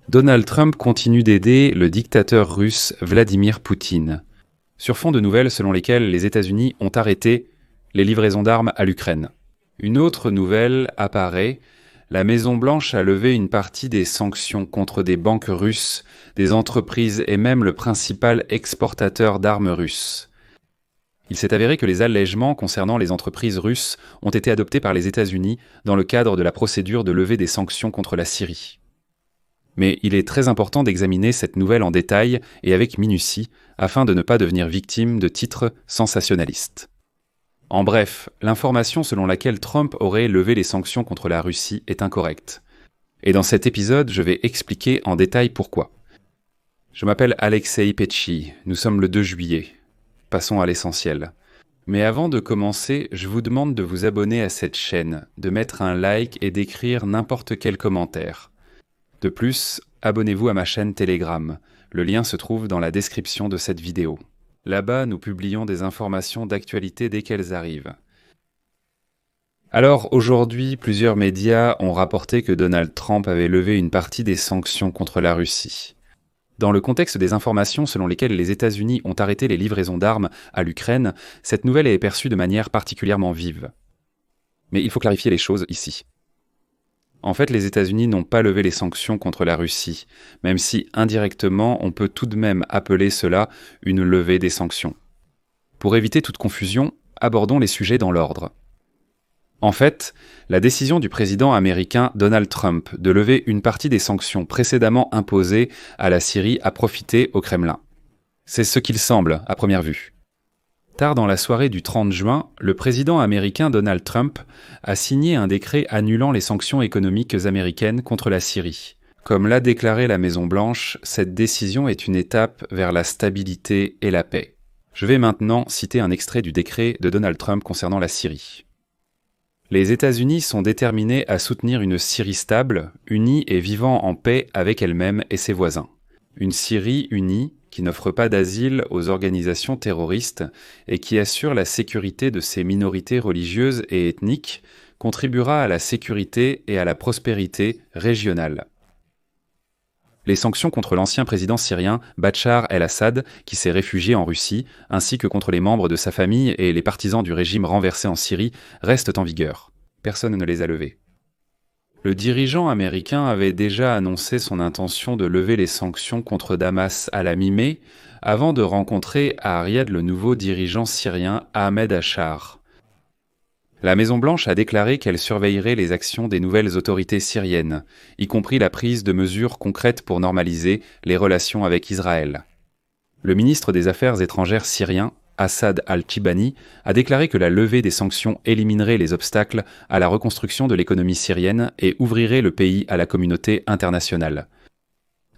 Donald Trump continue d'aider le dictateur russe Vladimir Poutine, sur fond de nouvelles selon lesquelles les États-Unis ont arrêté les livraisons d'armes à l'Ukraine. Une autre nouvelle apparaît: la Maison-Blanche a levé une partie des sanctions contre des banques russes, des entreprises et même le principal exportateur d'armes russes. Il s'est avéré que les allègements concernant les entreprises russes ont été adoptés par les États-Unis dans le cadre de la procédure de levée des sanctions contre la Syrie. Mais il est très important d'examiner cette nouvelle en détail et avec minutie, afin de ne pas devenir victime de titres sensationnalistes. En bref, l'information selon laquelle Trump aurait levé les sanctions contre la Russie est incorrecte. Et dans cet épisode, je vais expliquer en détail pourquoi. Je m'appelle Alexei Petchi, nous sommes le 2 juillet. Passons à l'essentiel. Mais avant de commencer, je vous demande de vous abonner à cette chaîne, de mettre un like et d'écrire n'importe quel commentaire. De plus, abonnez-vous à ma chaîne Telegram. Le lien se trouve dans la description de cette vidéo. Là-bas, nous publions des informations d'actualité dès qu'elles arrivent. Alors, aujourd'hui, plusieurs médias ont rapporté que Donald Trump avait levé une partie des sanctions contre la Russie. Dans le contexte des informations selon lesquelles les États-Unis ont arrêté les livraisons d'armes à l'Ukraine, cette nouvelle est perçue de manière particulièrement vive. Mais il faut clarifier les choses ici. En fait, les États-Unis n'ont pas levé les sanctions contre la Russie, même si indirectement on peut tout de même appeler cela une levée des sanctions. Pour éviter toute confusion, abordons les sujets dans l'ordre. En fait, la décision du président américain Donald Trump de lever une partie des sanctions précédemment imposées à la Syrie a profité au Kremlin. C'est ce qu'il semble à première vue. Tard dans la soirée du 30 juin, le président américain Donald Trump a signé un décret annulant les sanctions économiques américaines contre la Syrie. Comme l'a déclaré la Maison-Blanche, cette décision est une étape vers la stabilité et la paix. Je vais maintenant citer un extrait du décret de Donald Trump concernant la Syrie. Les États-Unis sont déterminés à soutenir une Syrie stable, unie et vivant en paix avec elle-même et ses voisins. Une Syrie unie qui n'offre pas d'asile aux organisations terroristes et qui assure la sécurité de ses minorités religieuses et ethniques, contribuera à la sécurité et à la prospérité régionale. Les sanctions contre l'ancien président syrien Bachar el-Assad, qui s'est réfugié en Russie, ainsi que contre les membres de sa famille et les partisans du régime renversé en Syrie, restent en vigueur. Personne ne les a levés. Le dirigeant américain avait déjà annoncé son intention de lever les sanctions contre Damas à la mi-mai, avant de rencontrer à Riyad le nouveau dirigeant syrien Ahmed Achar. La Maison-Blanche a déclaré qu'elle surveillerait les actions des nouvelles autorités syriennes, y compris la prise de mesures concrètes pour normaliser les relations avec Israël. Le ministre des Affaires étrangères syrien, Assad al-Chibani, a déclaré que la levée des sanctions éliminerait les obstacles à la reconstruction de l'économie syrienne et ouvrirait le pays à la communauté internationale.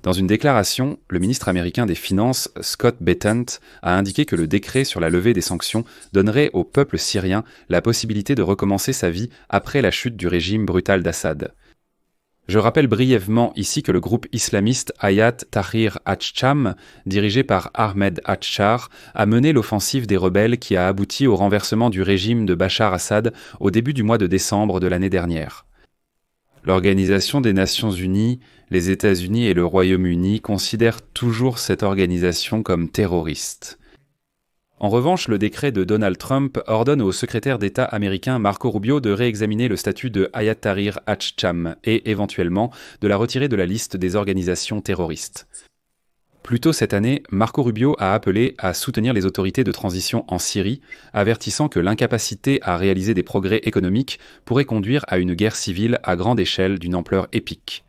Dans une déclaration, le ministre américain des Finances, Scott Bessent, a indiqué que le décret sur la levée des sanctions donnerait au peuple syrien la possibilité de recommencer sa vie après la chute du régime brutal d'Assad. Je rappelle brièvement ici que le groupe islamiste Hayat Tahrir al-Sham, dirigé par Ahmed Achar, a mené l'offensive des rebelles qui a abouti au renversement du régime de Bachar Assad au début du mois de décembre de l'année dernière. L'Organisation des Nations Unies, les États-Unis et le Royaume-Uni considèrent toujours cette organisation comme terroriste. En revanche, le décret de Donald Trump ordonne au secrétaire d'État américain Marco Rubio de réexaminer le statut de Hayat Tahrir al-Sham et, éventuellement, de la retirer de la liste des organisations terroristes. Plus tôt cette année, Marco Rubio a appelé à soutenir les autorités de transition en Syrie, avertissant que l'incapacité à réaliser des progrès économiques pourrait conduire à une guerre civile à grande échelle d'une ampleur épique.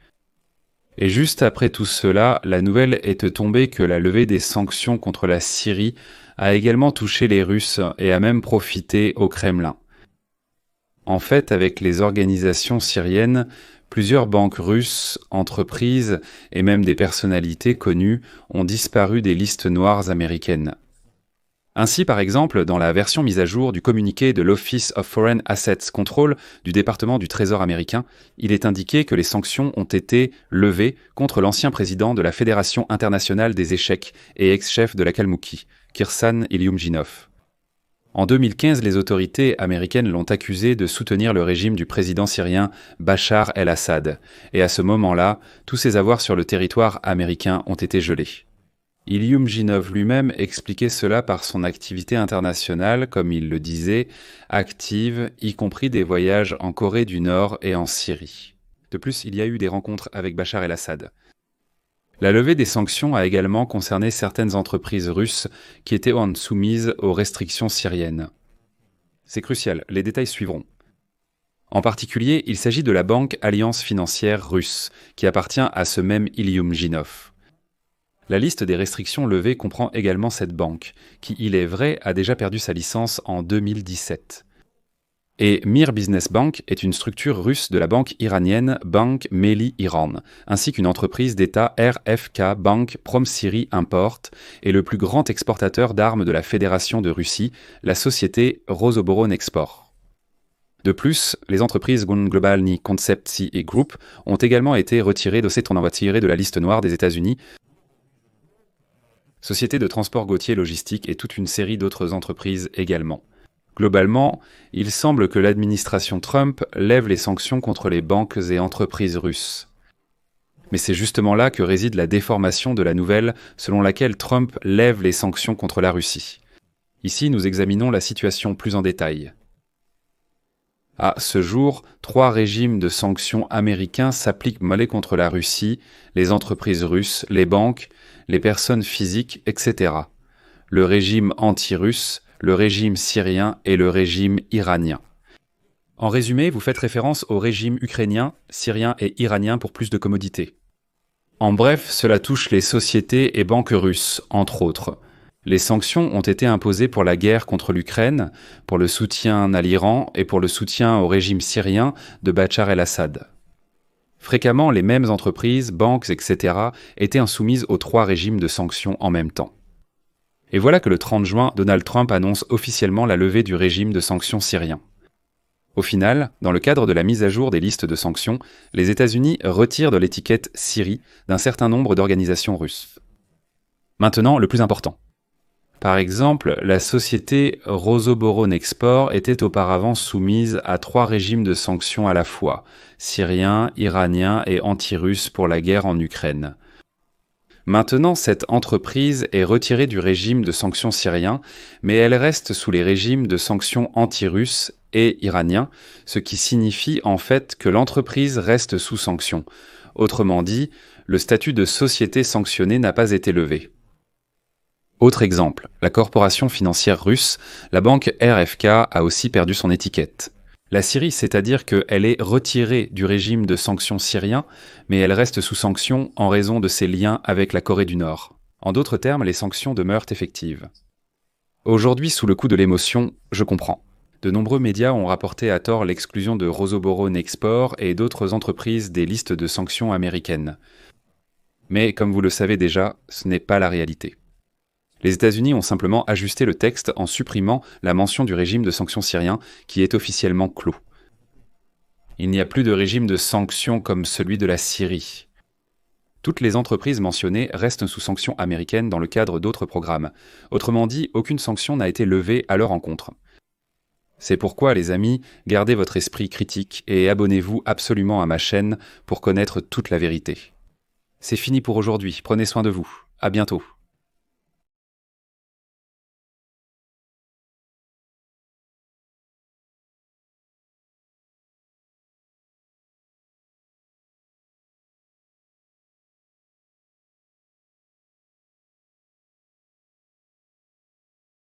Et juste après tout cela, la nouvelle est tombée que la levée des sanctions contre la Syrie a également touché les Russes et a même profité au Kremlin. En fait, avec les organisations syriennes, plusieurs banques russes, entreprises et même des personnalités connues ont disparu des listes noires américaines. Ainsi, par exemple, dans la version mise à jour du communiqué de l'Office of Foreign Assets Control du département du Trésor américain, il est indiqué que les sanctions ont été levées contre l'ancien président de la Fédération internationale des échecs et ex-chef de la Kalmoukie, Kirsan Ilyumdjinov. En 2015, les autorités américaines l'ont accusé de soutenir le régime du président syrien Bachar el-Assad, et à ce moment-là, tous ses avoirs sur le territoire américain ont été gelés. Ilyumzhinov lui-même expliquait cela par son activité internationale, comme il le disait, active, y compris des voyages en Corée du Nord et en Syrie. De plus, il y a eu des rencontres avec Bachar el-Assad. La levée des sanctions a également concerné certaines entreprises russes qui étaient soumises aux restrictions syriennes. C'est crucial, les détails suivront. En particulier, il s'agit de la banque Alliance financière russe, qui appartient à ce même Ilyumzhinov. La liste des restrictions levées comprend également cette banque, qui, il est vrai, a déjà perdu sa licence en 2017. Et Mir Business Bank est une structure russe de la banque iranienne Bank Melli Iran, ainsi qu'une entreprise d'État RFK Bank Promsyrie Import et le plus grand exportateur d'armes de la Fédération de Russie, la société Rosoboronexport. De plus, les entreprises Globalny Conceptsy et Group ont également été retirées de la liste noire des États-Unis, société de transport gautier logistique et toute une série d'autres entreprises également. Globalement, il semble que l'administration Trump lève les sanctions contre les banques et entreprises russes. Mais c'est justement là que réside la déformation de la nouvelle selon laquelle Trump lève les sanctions contre la Russie. Ici, nous examinons la situation plus en détail. À ce jour, 3 régimes de sanctions américains s'appliquent contre la Russie, les entreprises russes, les banques, les personnes physiques, etc. Le régime anti-russe, le régime syrien et le régime iranien. En résumé, vous faites référence au régime ukrainien, syrien et iranien pour plus de commodité. En bref, cela touche les sociétés et banques russes, entre autres. Les sanctions ont été imposées pour la guerre contre l'Ukraine, pour le soutien à l'Iran et pour le soutien au régime syrien de Bachar el-Assad. Fréquemment, les mêmes entreprises, banques, etc. étaient soumises aux 3 régimes de sanctions en même temps. Et voilà que le 30 juin, Donald Trump annonce officiellement la levée du régime de sanctions syrien. Au final, dans le cadre de la mise à jour des listes de sanctions, les États-Unis retirent de l'étiquette Syrie d'un certain nombre d'organisations russes. Maintenant, le plus important. Par exemple, la société Rosoboronexport était auparavant soumise à 3 régimes de sanctions à la fois, syrien, iranien et anti-russe pour la guerre en Ukraine. Maintenant, cette entreprise est retirée du régime de sanctions syrien, mais elle reste sous les régimes de sanctions anti-russes et iraniens, ce qui signifie en fait que l'entreprise reste sous sanctions. Autrement dit, le statut de société sanctionnée n'a pas été levé. Autre exemple, la corporation financière russe, la banque RFK a aussi perdu son étiquette. La Syrie, c'est-à-dire qu'elle est retirée du régime de sanctions syrien, mais elle reste sous sanctions en raison de ses liens avec la Corée du Nord. En d'autres termes, les sanctions demeurent effectives. Aujourd'hui, sous le coup de l'émotion, je comprends. De nombreux médias ont rapporté à tort l'exclusion de Rosoboronexport et d'autres entreprises des listes de sanctions américaines. Mais comme vous le savez déjà, ce n'est pas la réalité. Les États-Unis ont simplement ajusté le texte en supprimant la mention du régime de sanctions syrien qui est officiellement clos. Il n'y a plus de régime de sanctions comme celui de la Syrie. Toutes les entreprises mentionnées restent sous sanctions américaines dans le cadre d'autres programmes. Autrement dit, aucune sanction n'a été levée à leur encontre. C'est pourquoi, les amis, gardez votre esprit critique et abonnez-vous absolument à ma chaîne pour connaître toute la vérité. C'est fini pour aujourd'hui, prenez soin de vous. À bientôt.